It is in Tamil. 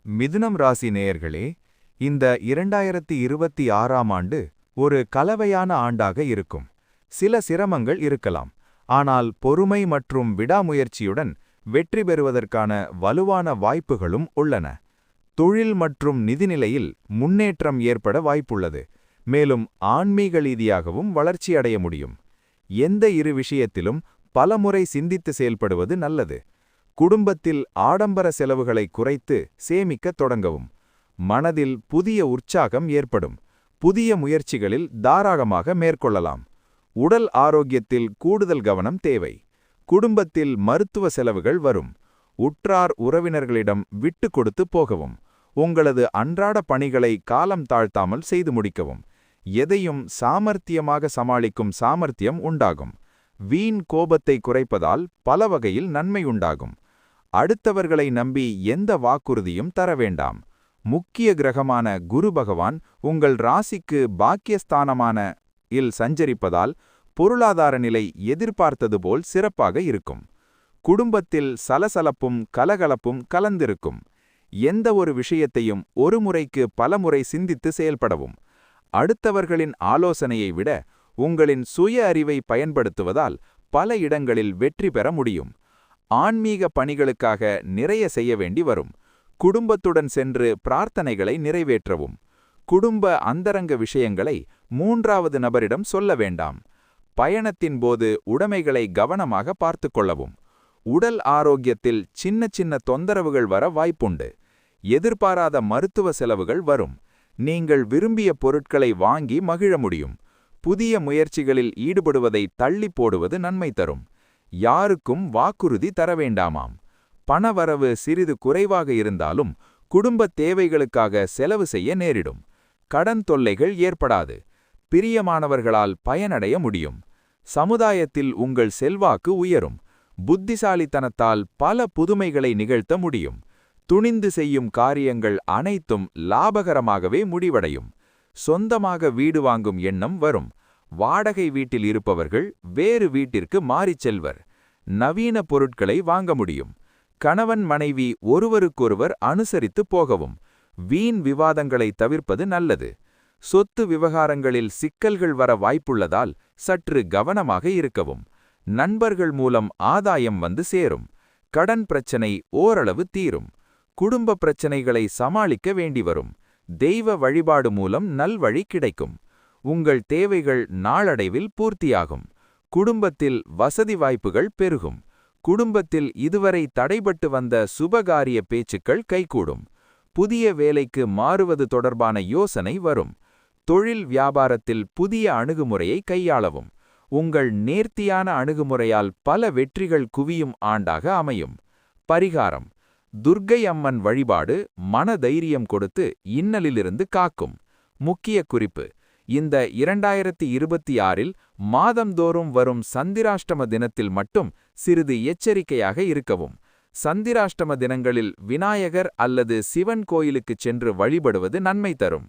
மிதுனம் ராசி நேயர்களே, இந்த 2026ஆம் ஆண்டு ஒரு கலவையான ஆண்டாக இருக்கும். சில சிரமங்கள் இருக்கலாம், ஆனால் பொறுமை மற்றும் விடாமுயற்சியுடன் வெற்றி பெறுவதற்கான வலுவான வாய்ப்புகளும் உள்ளன. தொழில் மற்றும் நிதிநிலையில் முன்னேற்றம் ஏற்பட வாய்ப்புள்ளது, மேலும் ஆன்மீக ரீதியாகவும் வளர்ச்சியடைய முடியும். எந்த இரு விஷயத்திலும் பலமுறை சிந்தித்து செயல்படுவது நல்லது. குடும்பத்தில் ஆடம்பர செலவுகளை குறைத்து சேமிக்கத் தொடங்கவும். மனதில் புதிய உற்சாகம் ஏற்படும். புதிய முயற்சிகளில் தாராளமாக மேற்கொள்ளலாம். உடல் ஆரோக்கியத்தில் கூடுதல் கவனம் தேவை. குடும்பத்தில் மருத்துவ செலவுகள் வரும். உற்றார் உறவினர்களிடம் விட்டு கொடுத்து போகவும். உங்களது அன்றாட பணிகளை காலம் தாழ்த்தாமல் செய்து முடிக்கவும். எதையும் சாமர்த்தியமாக சமாளிக்கும் சாமர்த்தியம் உண்டாகும். வீண் கோபத்தை குறைப்பதால் பல வகையில் நன்மை உண்டாகும். அடுத்தவர்களை நம்பி எந்த வாக்குறுதியும் தர வேண்டாம். முக்கிய கிரகமான குரு பகவான் உங்கள் ராசிக்கு பாக்கியஸ்தானமான இல் சஞ்சரிப்பதால் பொருளாதார நிலை எதிர்பார்த்தது போல் சிறப்பாக இருக்கும். குடும்பத்தில் சலசலப்பும் கலகலப்பும் கலந்திருக்கும். எந்த ஒரு விஷயத்தையும் ஒரு முறைக்கு பலமுறை சிந்தித்து செயல்படவும். அடுத்தவர்களின் ஆலோசனையை விட உங்களின் சுய அறிவை பயன்படுத்துவதால் பல இடங்களில் வெற்றி பெற முடியும். ஆன்மீக பணிகளுக்காக நிறைய செய்ய வேண்டி வரும். குடும்பத்துடன் சென்று பிரார்த்தனைகளை நிறைவேற்றவும். குடும்ப அந்தரங்க விஷயங்களை மூன்றாவது நபரிடம் சொல்ல வேண்டாம். பயணத்தின் போது உடைமைகளை கவனமாக பார்த்து கொள்ளவும். உடல் ஆரோக்கியத்தில் சின்ன சின்ன தொந்தரவுகள் வர வாய்ப்புண்டு. எதிர்பாராத மருத்துவ செலவுகள் வரும். நீங்கள் விரும்பிய பொருட்களை வாங்கி மகிழ முடியும். புதிய முயற்சிகளில் ஈடுபடுவதை தள்ளி போடுவது நன்மை தரும். யாருக்கும் வாக்குறுதி தர வேண்டாமாம். பணவரவு சிறிது குறைவாக இருந்தாலும் குடும்ப தேவைகளுக்காக செலவு செய்ய நேரிடும். கடன் தொல்லைகள் ஏற்படாது. பிரியமானவர்களால் பயனடைய முடியும். சமுதாயத்தில் உங்கள் செல்வாக்கு உயரும். புத்திசாலித்தனத்தால் பல புதுமைகளை நிகழ்த்த முடியும். துணிந்து செய்யும் காரியங்கள் அனைத்தும் லாபகரமாகவே முடிவடையும். சொந்தமாக வீடு வாங்கும் எண்ணம் வரும். வாடகை வீட்டில் இருப்பவர்கள் வேறு வீட்டிற்கு மாறிச் செல்வர். நவீன பொருட்களை வாங்க முடியும். கணவன் மனைவி ஒருவருக்கொருவர் அனுசரித்து போகவும். வீண் விவாதங்களை தவிர்ப்பது நல்லது. சொத்து விவகாரங்களில் சிக்கல்கள் வர வாய்ப்புள்ளதால் சற்று கவனமாக இருக்கவும். நண்பர்கள் மூலம் ஆதாயம் வந்து சேரும். கடன் பிரச்சனை ஓரளவு தீரும். குடும்ப பிரச்சனைகளை சமாளிக்க வேண்டி வரும். தெய்வ வழிபாடு மூலம் நல்வழி கிடைக்கும். உங்கள் தேவைகள் நாளடைவில் பூர்த்தியாகும். குடும்பத்தில் வசதி வாய்ப்புகள் பெருகும். குடும்பத்தில் இதுவரை தடைபட்டு வந்த சுபகாரிய பேச்சுக்கள் கைகூடும். புதிய வேலைக்கு மாறுவது தொடர்பான யோசனை வரும். தொழில் வியாபாரத்தில் புதிய அணுகுமுறையை கையாளவும். உங்கள் நேர்த்தியான அணுகுமுறையால் பல வெற்றிகள் குவியும் ஆண்டாக அமையும். பரிகாரம்: துர்க்கை அம்மன் வழிபாடு மன தைரியம் கொடுத்து இன்னலிலிருந்து காக்கும். முக்கிய குறிப்பு: இந்த 2026இல் மாதந்தோறும் வரும் சந்திராஷ்டம தினத்தில் மட்டும் சிறிது எச்சரிக்கையாக இருக்கவும். சந்திராஷ்டம தினங்களில் விநாயகர் அல்லது சிவன் கோயிலுக்குச் சென்று வழிபடுவது நன்மை தரும்.